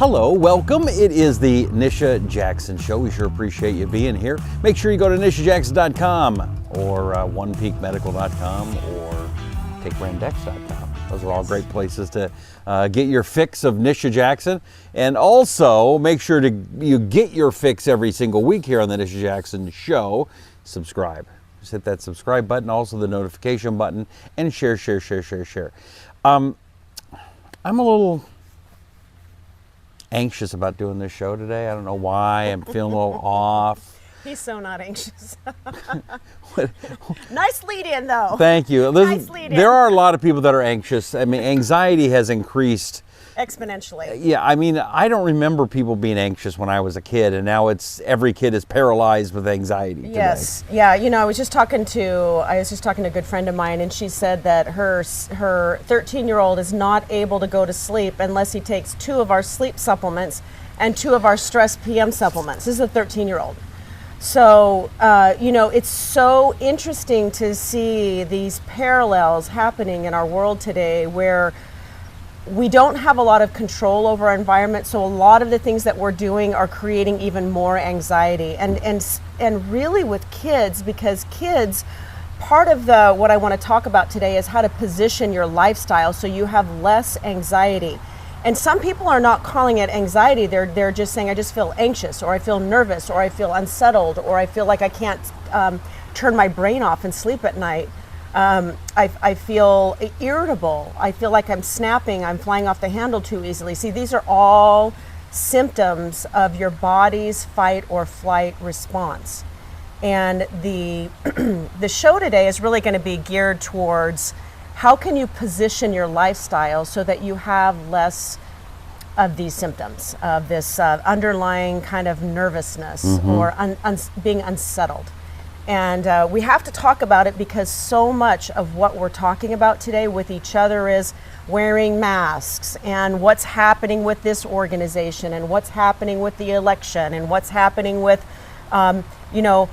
Hello, welcome. It is the Nisha Jackson Show. We sure appreciate you being here. Make sure you go to nishajackson.com or onepeakmedical.com or takebrandex.com. Those are all great places to get your fix of Nisha Jackson. And also, make sure you get your fix every single week here on the Nisha Jackson Show. Subscribe. Just hit that subscribe button, also the notification button, and share. I'm a little anxious about doing this show today. I don't know why. I'm feeling a little off. He's so not anxious. Nice lead in, though. Thank you. Nice lead in. There are a lot of people that are anxious. I mean, anxiety has increased exponentially. Yeah, I mean, I don't remember people being anxious when I was a kid, and now every kid is paralyzed with anxiety today. Yes, yeah. You know, I was just talking to a good friend of mine, and she said that her 13-year-old is not able to go to sleep unless he takes 2 of our sleep supplements and 2 of our stress PM supplements. This is a 13-year-old. So, you know, it's so interesting to see these parallels happening in our world today where we don't have a lot of control over our environment, so a lot of the things that we're doing are creating even more anxiety. And really with kids, because kids, part of what I want to talk about today is how to position your lifestyle so you have less anxiety. And some people are not calling it anxiety, they're just saying, I just feel anxious, or I feel nervous, or I feel unsettled, or I feel like I can't turn my brain off and sleep at night. I feel irritable. I feel like I'm snapping. I'm flying off the handle too easily. See, these are all symptoms of your body's fight or flight response. And the the show today is really going to be geared towards how can you position your lifestyle so that you have less of these symptoms, of this underlying kind of nervousness or being unsettled. And we have to talk about it because so much of what we're talking about today with each other is wearing masks and what's happening with this organization and what's happening with the election and what's happening with, you know,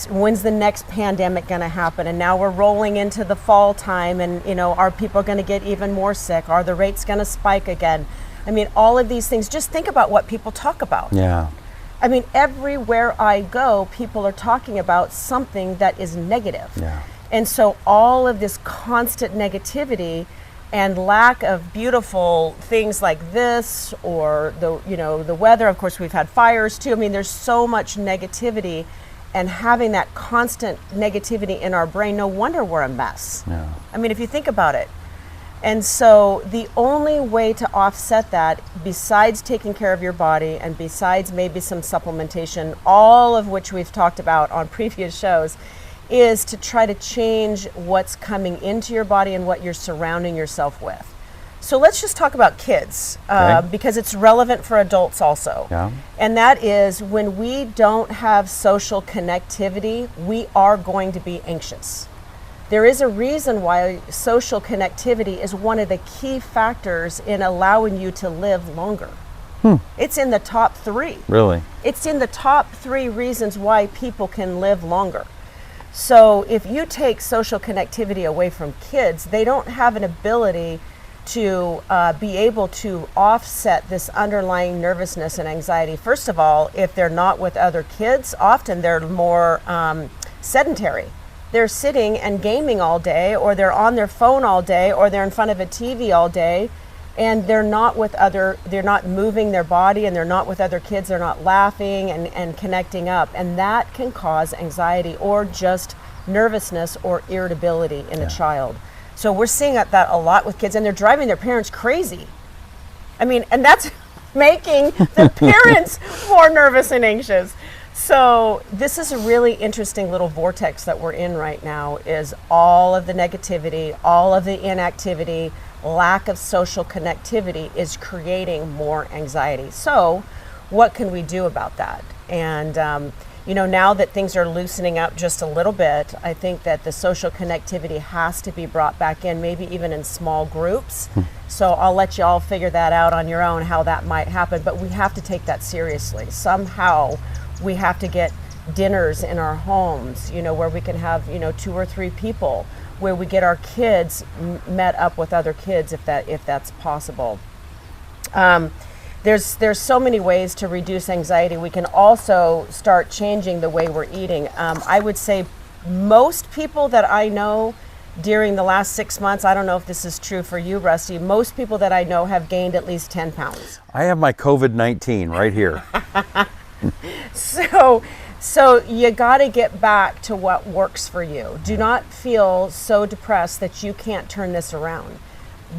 when's the next pandemic going to happen? And now we're rolling into the fall time and, you know, are people going to get even more sick? Are the rates going to spike again? I mean, all of these things, just think about what people talk about. Yeah. I mean, everywhere I go, people are talking about something that is negative. Yeah. And so all of this constant negativity and lack of beautiful things like this or the weather, of course we've had fires too. I mean, there's so much negativity, and having that constant negativity in our brain, no wonder we're a mess. Yeah. I mean, if you think about it. And so the only way to offset that, besides taking care of your body and besides maybe some supplementation, all of which we've talked about on previous shows, is to try to change what's coming into your body and what you're surrounding yourself with. So let's just talk about kids, because it's relevant for adults also. Yeah. And that is, when we don't have social connectivity, we are going to be anxious. There is a reason why social connectivity is one of the key factors in allowing you to live longer. It's in the top 3. Really? It's in the top 3 reasons why people can live longer. So if you take social connectivity away from kids, they don't have an ability to be able to offset this underlying nervousness and anxiety. First of all, if they're not with other kids, often they're more sedentary. They're sitting and gaming all day, or they're on their phone all day, or they're in front of a TV all day, and they're not moving their body, and they're not with other kids, they're not laughing and connecting up. And that can cause anxiety or just nervousness or irritability in a child. So we're seeing that a lot with kids, and they're driving their parents crazy. I mean, and that's making the parents more nervous and anxious. So this is a really interesting little vortex that we're in right now, is all of the negativity, all of the inactivity, lack of social connectivity is creating more anxiety. So what can we do about that? And you know, now that things are loosening up just a little bit, I think that the social connectivity has to be brought back in, maybe even in small groups. So I'll let you all figure that out on your own, how that might happen, but we have to take that seriously. Somehow we have to get dinners in our homes, you know, where we can have, 2 or 3 people, where we get our kids met up with other kids if that's possible. there's so many ways to reduce anxiety. We can also start changing the way we're eating. I would say most people that I know during the last 6 months, I don't know if this is true for you, Rusty, most people that I know have gained at least 10 pounds. I have my COVID-19 right here. So you got to get back to what works for you. Do not feel so depressed that you can't turn this around.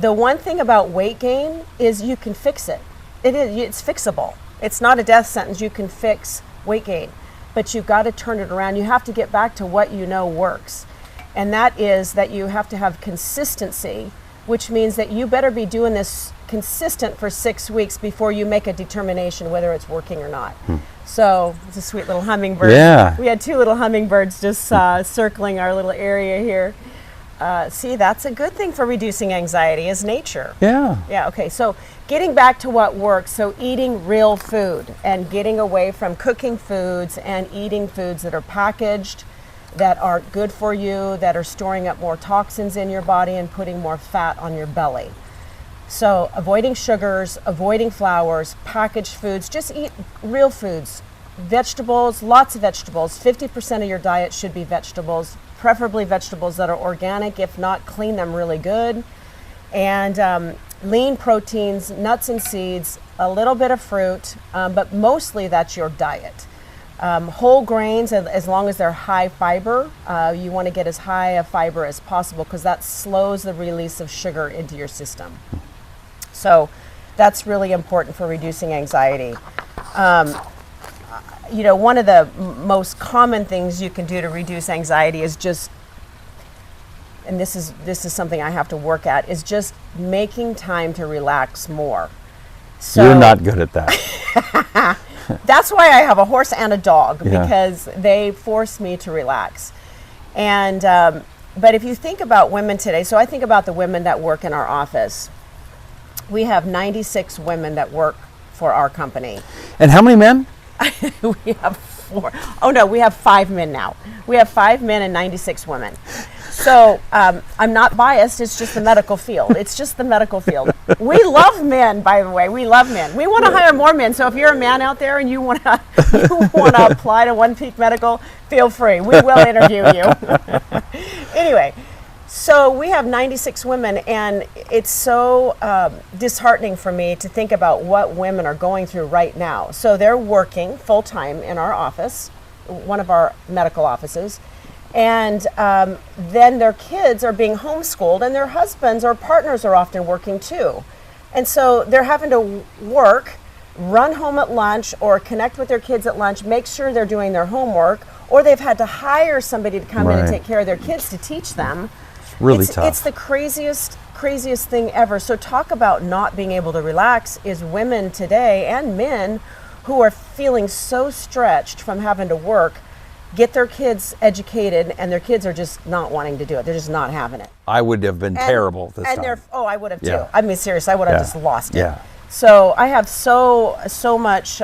The one thing about weight gain is you can fix it. It's fixable. It's not a death sentence. You can fix weight gain, but you've got to turn it around. You have to get back to what you know works. And that is that you have to have consistency, which means that you better be doing this consistent for 6 weeks before you make a determination whether it's working or not. So it's a sweet little hummingbird. Yeah. We had 2 little hummingbirds just circling our little area here. See, that's a good thing for reducing anxiety is nature. Yeah. Yeah, okay, so getting back to what works, so eating real food and getting away from cooking foods and eating foods that are packaged, that aren't good for you, that are storing up more toxins in your body and putting more fat on your belly. So avoiding sugars, avoiding flours, packaged foods, just eat real foods. Vegetables, lots of vegetables. 50% of your diet should be vegetables, preferably vegetables that are organic. If not, clean them really good. And lean proteins, nuts and seeds, a little bit of fruit, but mostly that's your diet. Whole grains, as long as they're high fiber, you want to get as high a fiber as possible because that slows the release of sugar into your system. So that's really important for reducing anxiety. You know, one of the most common things you can do to reduce anxiety is just, and this is something I have to work at, is just making time to relax more. So You're not good at that. that's why I have a horse and a dog, Yeah. because they force me to relax. And but if you think about women today, so I think about the women that work in our office. We have 96 women that work for our company. And how many men? We have 4. Oh no, we have 5 men now. We have 5 men and 96 women. So I'm not biased. It's just the medical field. It's just the medical field. We love men, by the way. We love men. We want to hire more men. So if you're a man out there and you want to apply to One Peak Medical, feel free. We will interview you. Anyway, so we have 96 women, and it's so disheartening for me to think about what women are going through right now. So they're working full time in our office, one of our medical offices. And then their kids are being homeschooled, and their husbands or partners are often working too. And so they're having to work, run home at lunch, or connect with their kids at lunch, make sure they're doing their homework, or they've had to hire somebody to come in and take care of their kids to teach them. It's really tough. It's the craziest thing ever. So talk about not being able to relax is women today, and men who are feeling so stretched from having to work, get their kids educated, and their kids are just not wanting to do it. They're just not having it. I would have been terrible this time. I would have too. Yeah. I mean, seriously, I would have just lost it. Yeah. So I have so much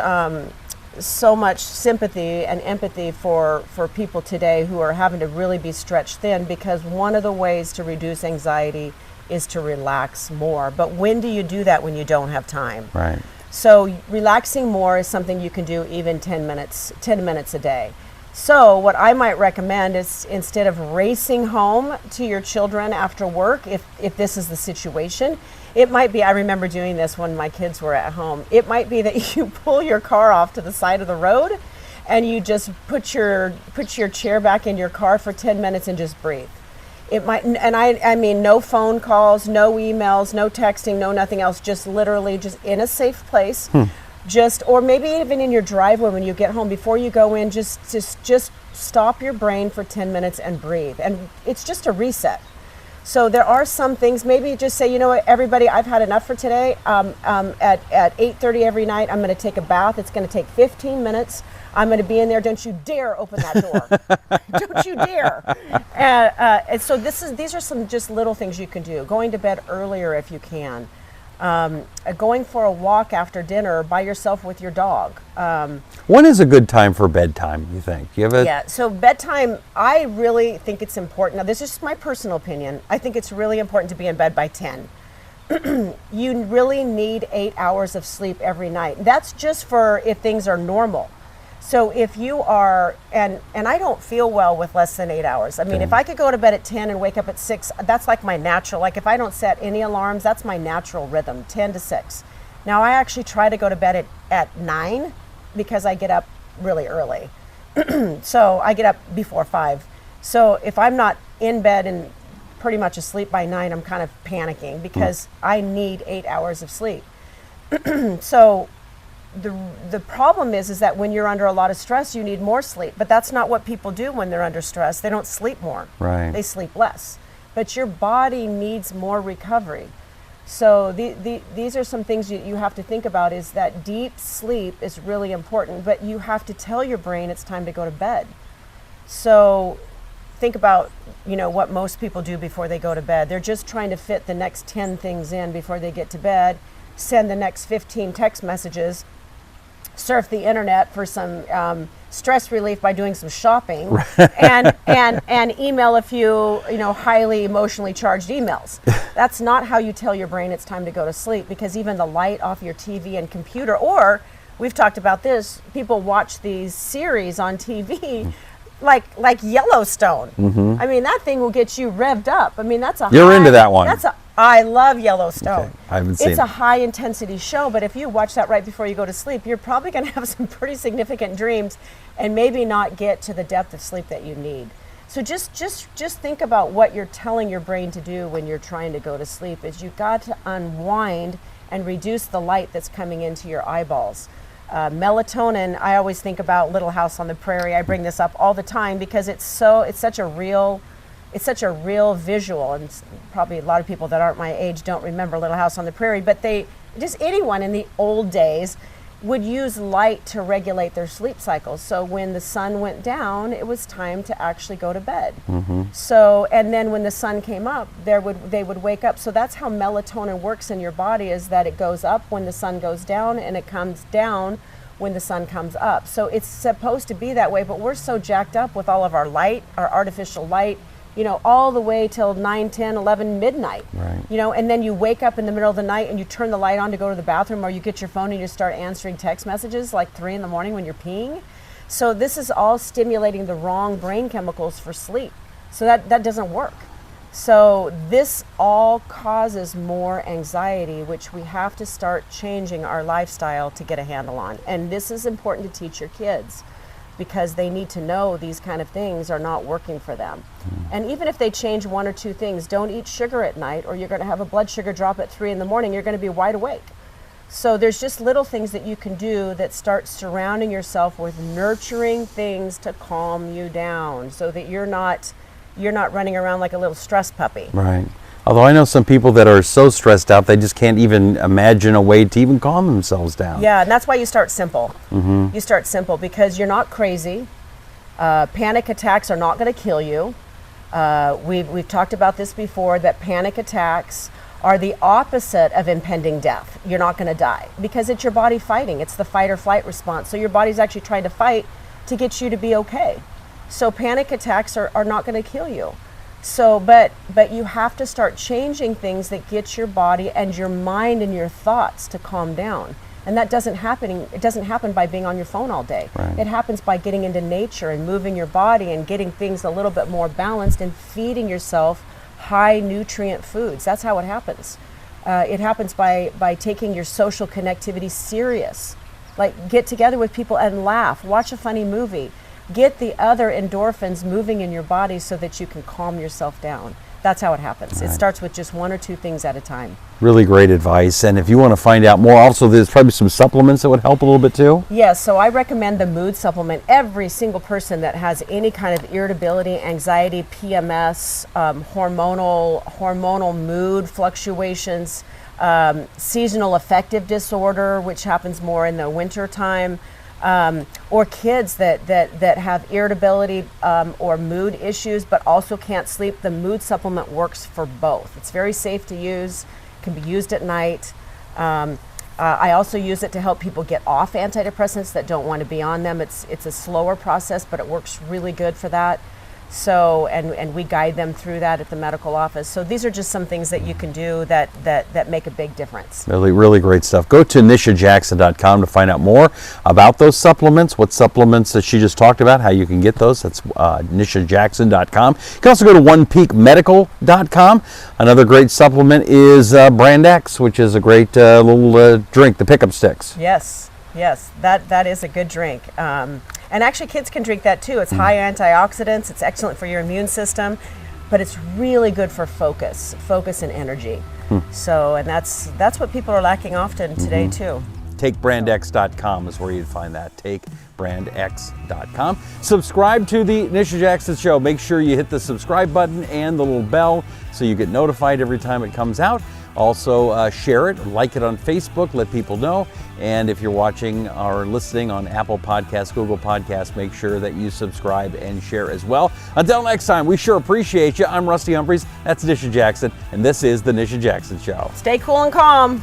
sympathy and empathy for people today who are having to really be stretched thin, because one of the ways to reduce anxiety is to relax more. But when do you do that when you don't have time? Right. So relaxing more is something you can do even 10 minutes a day. So what I might recommend is, instead of racing home to your children after work, if this is the situation, it might be, I remember doing this when my kids were at home, it might be that you pull your car off to the side of the road and you just put your chair back in your car for 10 minutes and just breathe. It might, and I mean, no phone calls, no emails, no texting, no nothing else, just literally just in a safe place. Or maybe even in your driveway when you get home, before you go in, just stop your brain for 10 minutes and breathe. And it's just a reset. So there are some things, maybe just say, you know what, everybody, I've had enough for today. At 8:30 every night, I'm going to take a bath. It's going to take 15 minutes. I'm going to be in there. Don't you dare open that door. Don't you dare. And so these are some just little things you can do. Going to bed earlier if you can. Going for a walk after dinner by yourself with your dog. When is a good time for bedtime, you think? You have Yeah, so bedtime, I really think it's important. Now, this is just my personal opinion. I think it's really important to be in bed by 10. you really need 8 hours of sleep every night. That's just for if things are normal. So if you are, and I don't feel well with less than 8 hours. I mean, if I could go to bed at 10 and wake up at 6, that's like my natural, like if I don't set any alarms, that's my natural rhythm, 10 to 6. Now I actually try to go to bed at 9 because I get up really early. So I get up before 5. So if I'm not in bed and pretty much asleep by 9, I'm kind of panicking because I need 8 hours of sleep. So the problem is that when you're under a lot of stress, you need more sleep. But that's not what people do when they're under stress. They don't sleep more. Right. They sleep less. But your body needs more recovery. So these are some things you have to think about, is that deep sleep is really important, but you have to tell your brain it's time to go to bed. So think about, what most people do before they go to bed. They're just trying to fit the next 10 things in before they get to bed, send the next 15 text messages, surf the internet for some stress relief by doing some shopping, and email a few highly emotionally charged emails. That's not how you tell your brain it's time to go to sleep, because even the light off your TV and computer, or we've talked about this, people watch these series on TV like Yellowstone. I mean, that thing will get you revved up. I mean, You're into that one. I love Yellowstone. Okay. I haven't seen it. It's a high intensity show, but if you watch that right before you go to sleep, you're probably going to have some pretty significant dreams and maybe not get to the depth of sleep that you need. So just think about what you're telling your brain to do when you're trying to go to sleep. Is you've got to unwind and reduce the light that's coming into your eyeballs. Melatonin, I always think about Little House on the Prairie. I bring this up all the time because it's such a real visual, and probably a lot of people that aren't my age don't remember Little House on the Prairie, but anyone in the old days would use light to regulate their sleep cycles. So when the sun went down, it was time to actually go to bed. So, and then when the sun came up, they would wake up. So that's how melatonin works in your body, is that it goes up when the sun goes down and it comes down when the sun comes up. So it's supposed to be that way, but we're so jacked up with all of our light, our artificial light, all the way till 9, 10, 11, midnight. Right. And then you wake up in the middle of the night and you turn the light on to go to the bathroom, or you get your phone and you start answering text messages like 3 in the morning when you're peeing. So this is all stimulating the wrong brain chemicals for sleep. So that doesn't work. So this all causes more anxiety, which we have to start changing our lifestyle to get a handle on. And this is important to teach your kids, because they need to know these kind of things are not working for them. And even if they change 1 or 2 things, don't eat sugar at night, or you're going to have a blood sugar drop at 3 in the morning, you're going to be wide awake. So there's just little things that you can do that start surrounding yourself with nurturing things to calm you down, so that you're not running around like a little stress puppy. Right. Although I know some people that are so stressed out, they just can't even imagine a way to even calm themselves down. Yeah, and that's why you start simple. You start simple because you're not crazy. Panic attacks are not going to kill you. We've talked about this before, that panic attacks are the opposite of impending death. You're not going to die because it's your body fighting. It's the fight or flight response. So your body's actually trying to fight to get you to be okay. So panic attacks are not going to kill you. So, but you have to start changing things that get your body and your mind and your thoughts to calm down. And that doesn't happen by being on your phone all day. Right. It happens by getting into nature and moving your body and getting things a little bit more balanced and feeding yourself high nutrient foods. That's how it happens. It happens by taking your social connectivity serious. Like, get together with people and laugh, watch a funny movie. Get the other endorphins moving in your body so that you can calm yourself down. That's how it happens. Right. It starts with just 1 or 2 things at a time. Really great advice. And if you want to find out more, also there's probably some supplements that would help a little bit too. Yes, so I recommend the mood supplement. Every single person that has any kind of irritability, anxiety, PMS, hormonal mood fluctuations, seasonal affective disorder, which happens more in the winter time, or kids that have irritability or mood issues but also can't sleep, the mood supplement works for both. It's very safe to use, can be used at night. I also use it to help people get off antidepressants that don't want to be on them. It's a slower process, but it works really good for that. So, and we guide them through that at the medical office. So these are just some things that you can do that make a big difference. Really, really great stuff. Go to nishajackson.com to find out more about those supplements, what supplements that she just talked about, how you can get those. That's nishajackson.com. You can also go to onepeakmedical.com. Another great supplement is Brand X, which is a great little drink, the pickup sticks. Yes, that is a good drink. And actually kids can drink that too. It's high antioxidants, it's excellent for your immune system, but it's really good for focus and energy. So, and that's what people are lacking often today too. TakeBrandX.com is where you'd find that. TakeBrandX.com. Subscribe to the Nisha Jackson Show. Make sure you hit the subscribe button and the little bell so you get notified every time it comes out. Also, share it, like it on Facebook, let people know. And if you're watching or listening on Apple Podcasts, Google Podcasts, make sure that you subscribe and share as well. Until next time, we sure appreciate you. I'm Rusty Humphries, that's Nisha Jackson, and this is The Nisha Jackson Show. Stay cool and calm.